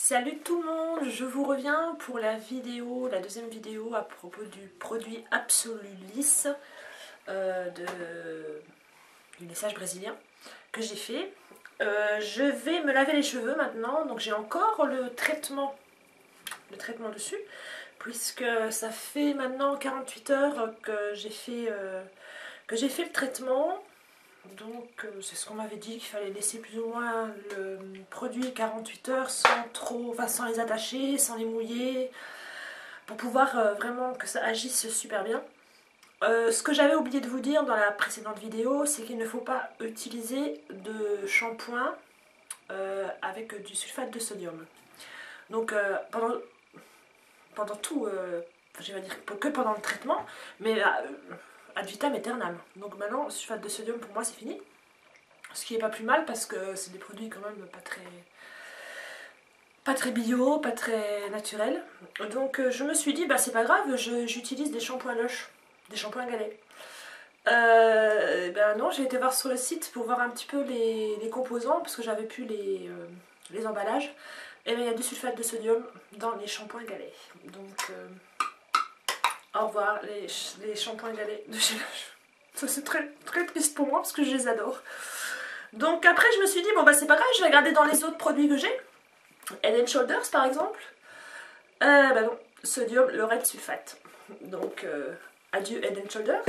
Salut tout le monde, je vous reviens pour la deuxième vidéo à propos du produit Absolulis du lissage brésilien que j'ai fait. Je vais me laver les cheveux maintenant, donc j'ai encore le traitement dessus, puisque ça fait maintenant 48 heures que j'ai fait le traitement. Donc c'est ce qu'on m'avait dit, qu'il fallait laisser plus ou moins le produit 48 heures sans les attacher, sans les mouiller, pour pouvoir vraiment que ça agisse super bien. Ce que j'avais oublié de vous dire dans la précédente vidéo, c'est qu'il ne faut pas utiliser de shampoing avec du sulfate de sodium. Donc pendant tout, je vais dire que pendant le traitement, mais ad vitam aeternam. Donc maintenant, le sulfate de sodium pour moi c'est fini. Ce qui est pas plus mal parce que c'est des produits quand même pas très bio, pas très naturels. Donc je me suis dit, bah c'est pas grave, j'utilise des shampoings Lush, des shampoings galets. Ben non, j'ai été voir sur le site pour voir un petit peu les composants parce que j'avais plus les emballages. Et bien il y a du sulfate de sodium dans les shampoings galets. Donc au revoir les shampoings galets de chez Lush. Ça c'est très triste pour moi parce que je les adore. Donc après je me suis dit bon bah c'est pas grave, je vais regarder dans les autres produits que j'ai. Head & Shoulders par exemple. Bah non, sodium laureth sulfate. Donc adieu Head & Shoulders.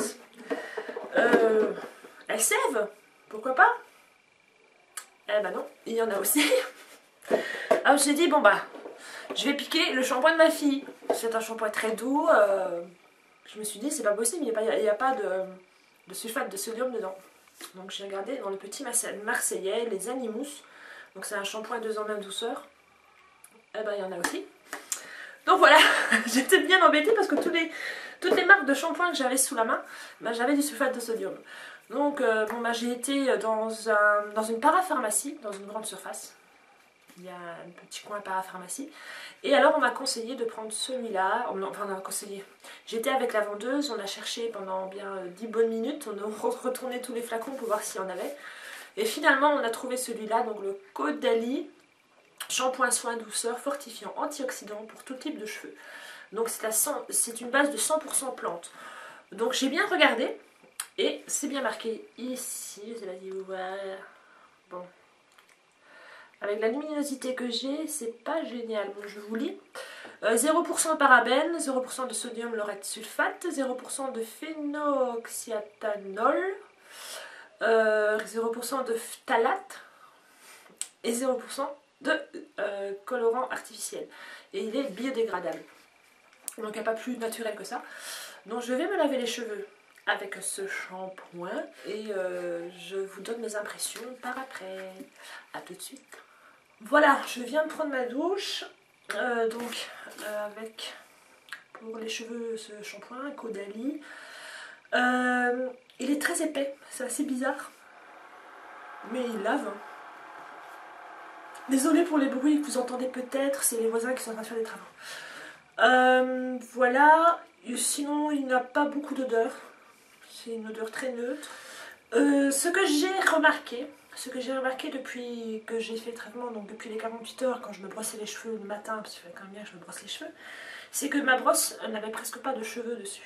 Elseve, pourquoi pas. Eh bah non, il y en a aussi. Alors j'ai dit bon bah je vais piquer le shampoing de ma fille. C'est un shampoing très doux. Je me suis dit c'est pas possible, il n'y a pas de sulfate de sodium dedans. Donc j'ai regardé dans le petit marseillais, les Animous. Donc c'est un shampoing 2 en 1 douceur. Eh ben il y en a aussi. Donc voilà, j'étais bien embêtée parce que toutes les marques de shampoing que j'avais sous la main, ben, j'avais du sulfate de sodium. Donc bon, ben, j'ai été dans une parapharmacie, dans une grande surface. Il y a un petit coin parapharmacie. Et alors on m'a conseillé de prendre celui-là. Enfin on m'a conseillé. J'étais avec la vendeuse, on a cherché pendant bien 10 bonnes minutes. On a retourné tous les flacons pour voir s'il y en avait. Et finalement on a trouvé celui-là, donc le Caudalie shampoing soin douceur fortifiant antioxydant pour tout type de cheveux. Donc c'est une base de 100% plante. Donc j'ai bien regardé. Et c'est bien marqué ici. Je sais pas si vous voyez. Bon. Avec la luminosité que j'ai, c'est pas génial. Bon, je vous lis. 0% parabène, 0% de sodium laureth sulfate, 0% de phénoxyéthanol, 0% de phtalate et 0% de colorant artificiel. Et il est biodégradable. Donc il n'y a pas plus naturel que ça. Donc je vais me laver les cheveux avec ce shampoing et je vous donne mes impressions par après. A tout de suite. Voilà, je viens de prendre ma douche, avec pour les cheveux ce shampoing Caudalie. Il est très épais, c'est assez bizarre, mais il lave. Désolée pour les bruits que vous entendez peut-être, c'est les voisins qui sont en train de faire des travaux. Voilà, sinon il n'a pas beaucoup d'odeur, c'est une odeur très neutre. Ce que j'ai remarqué depuis que j'ai fait le traitement, donc depuis les 48 heures, quand je me brossais les cheveux le matin, parce qu'il fallait quand même bien que je me brosse les cheveux, c'est que ma brosse n'avait presque pas de cheveux dessus.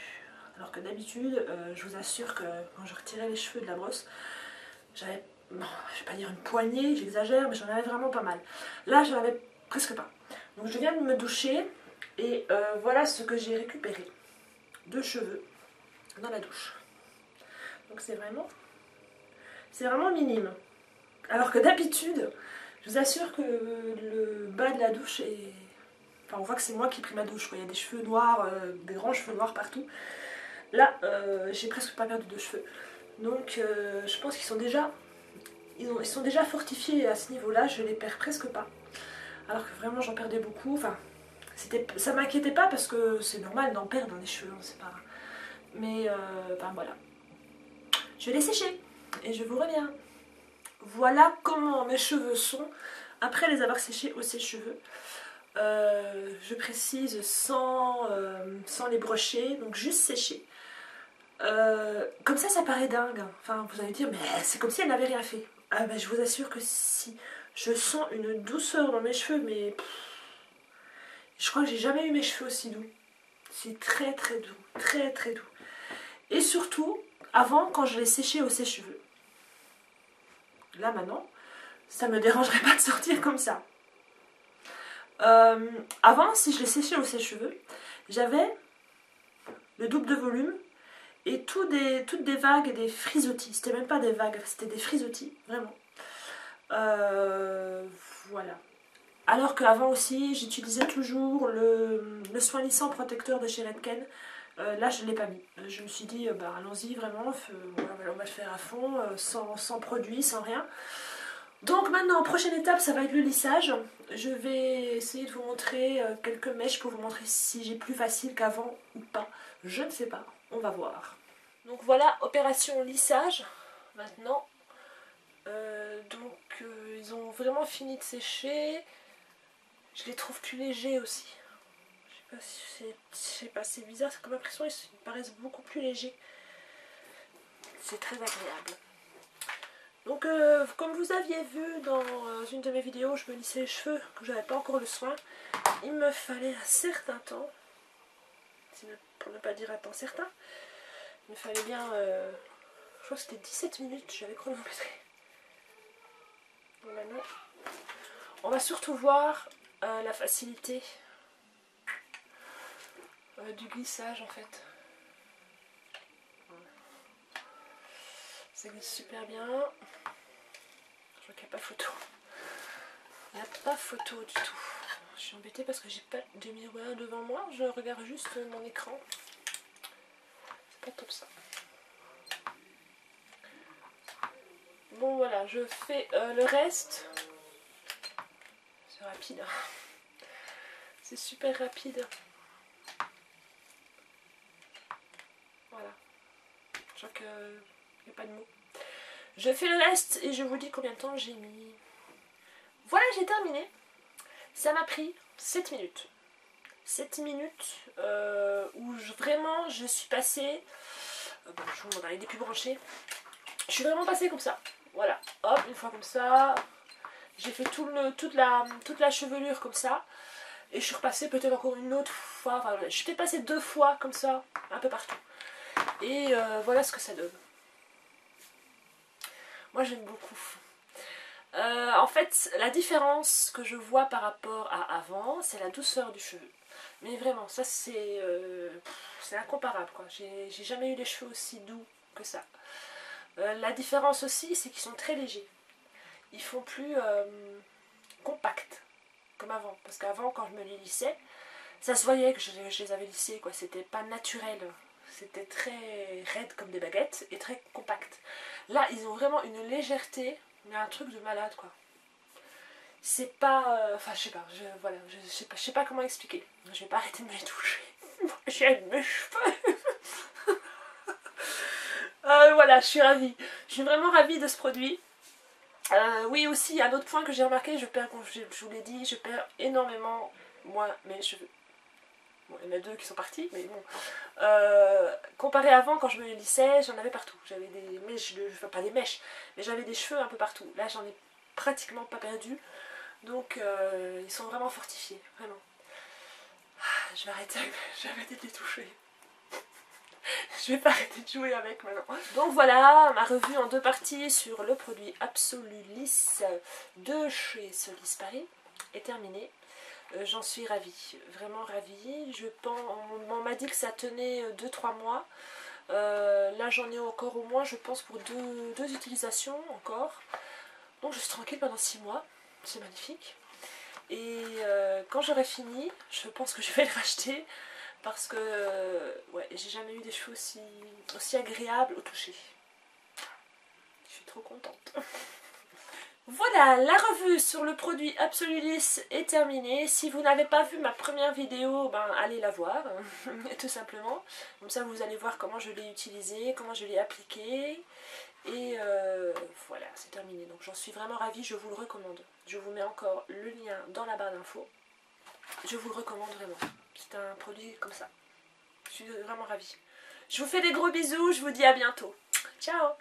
Alors que d'habitude, je vous assure que quand je retirais les cheveux de la brosse, j'avais, bon, je vais pas dire une poignée, j'exagère, mais j'en avais vraiment pas mal. Là, j'en avais presque pas. Donc je viens de me doucher, et voilà ce que j'ai récupéré de cheveux dans la douche. Donc c'est vraiment minime. Alors que d'habitude, je vous assure que le bas de la douche est... Enfin, on voit que c'est moi qui ai pris ma douche, quoi. Il y a des cheveux noirs, des grands cheveux noirs partout. Là, j'ai presque pas perdu de cheveux. Donc, je pense qu'ils sont déjà... Ils sont déjà fortifiés à ce niveau-là, je les perds presque pas. Alors que vraiment, j'en perdais beaucoup. Enfin, ça m'inquiétait pas parce que c'est normal d'en perdre dans les cheveux, c'est pas... Mais, ben voilà. Je vais les sécher et je vous reviens. Voilà comment mes cheveux sont après les avoir séchés au sèche-cheveux. Je précise sans les brocher, donc juste sécher. Comme ça paraît dingue. Enfin, vous allez dire, mais c'est comme si elle n'avait rien fait. Ah ben, je vous assure que si. Je sens une douceur dans mes cheveux, mais Je crois que j'ai jamais eu mes cheveux aussi doux. C'est très très doux, très très doux. Et surtout, avant, quand je les séchais au sèche-cheveux. Là maintenant, ça me dérangerait pas de sortir comme ça. Avant, si je les séchais au sèche-cheveux, j'avais le double de volume et toutes des vagues et des frisottis. C'était même pas des vagues, c'était des frisottis, vraiment. Voilà. Alors qu'avant aussi, j'utilisais toujours le soin lissant protecteur de chez Redken. Là, je ne l'ai pas mis. Je me suis dit, bah, allons-y, vraiment, on va le faire à fond, sans produit, sans rien. Donc maintenant, prochaine étape, ça va être le lissage. Je vais essayer de vous montrer quelques mèches pour vous montrer si j'ai plus facile qu'avant ou pas. Je ne sais pas, on va voir. Donc voilà, opération lissage. Maintenant, ils ont vraiment fini de sécher. Je les trouve plus légers aussi. Je sais pas, c'est bizarre, c'est comme l'impression ils me paraissent beaucoup plus légers. C'est très agréable. Donc comme vous aviez vu dans une de mes vidéos, je me lissais les cheveux, que j'avais pas encore le soin. Il me fallait un certain temps, pour ne pas dire un temps certain. Il me fallait bien, je crois que c'était 17 minutes, j'avais chronométré. Bon, maintenant, on va surtout voir la facilité du glissage en fait. Ça glisse super bien. Je vois qu'il n'y a pas photo. Il n'y a pas photo du tout. Je suis embêtée parce que j'ai pas de miroir devant moi. Je regarde juste mon écran. C'est pas top ça. Bon voilà, je fais le reste. C'est rapide. C'est super rapide. Voilà. Je crois qu'il n'y a pas de mots. Je fais le reste et je vous dis combien de temps j'ai mis. Voilà, j'ai terminé. Ça m'a pris 7 minutes. 7 minutes où vraiment je suis passée. Bon, je vous montre avec des plus branchés. Je suis vraiment passée comme ça. Voilà. Hop, une fois comme ça. J'ai fait toute la chevelure comme ça. Et je suis repassée peut-être encore une autre fois. Enfin, je suis peut-être passée 2 fois comme ça, un peu partout. Et voilà ce que ça donne. Moi j'aime beaucoup. En fait, la différence que je vois par rapport à avant, c'est la douceur du cheveu. Mais vraiment, ça c'est incomparable quoi. J'ai jamais eu les cheveux aussi doux que ça. La différence aussi, c'est qu'ils sont très légers. Ils font plus compacts comme avant. Parce qu'avant, quand je me les lissais, ça se voyait que je les avais lissés quoi. C'était pas naturel. C'était très raide comme des baguettes et très compact. Là, ils ont vraiment une légèreté, mais un truc de malade quoi. C'est pas... Enfin, je sais pas, voilà, je sais pas comment expliquer. Je vais pas arrêter de me les toucher. J'aime mes cheveux. Voilà, je suis ravie. Je suis vraiment ravie de ce produit. Oui, aussi, un autre point que j'ai remarqué, je vous l'ai dit, je perds énormément, moi, mes cheveux. Bon, il y en a 2 qui sont partis, mais bon. Comparé à avant, quand je me les lissais, j'en avais partout. J'avais des mèches, enfin pas des mèches, mais j'avais des cheveux un peu partout. Là, j'en ai pratiquement pas perdu. Donc, ils sont vraiment fortifiés, vraiment. Je vais arrêter de les toucher. Je vais pas arrêter de jouer avec maintenant. Donc voilà, ma revue en 2 parties sur le produit Absolu Lisse de chez Solis Paris est terminée. J'en suis ravie, vraiment ravie. On m'a dit que ça tenait 2-3 mois. Là j'en ai encore au moins, je pense, pour deux utilisations encore. Donc je suis tranquille pendant 6 mois. C'est magnifique. Et quand j'aurai fini, je pense que je vais le racheter. Parce que ouais, j'ai jamais eu des cheveux aussi agréables au toucher. Je suis trop contente. Voilà, la revue sur le produit Absolu Lisse est terminée. Si vous n'avez pas vu ma première vidéo, ben allez la voir, tout simplement. Comme ça vous allez voir comment je l'ai utilisé, comment je l'ai appliqué. Et voilà, c'est terminé. Donc j'en suis vraiment ravie, je vous le recommande. Je vous mets encore le lien dans la barre d'infos. Je vous le recommande vraiment. C'est un produit comme ça. Je suis vraiment ravie. Je vous fais des gros bisous, je vous dis à bientôt. Ciao!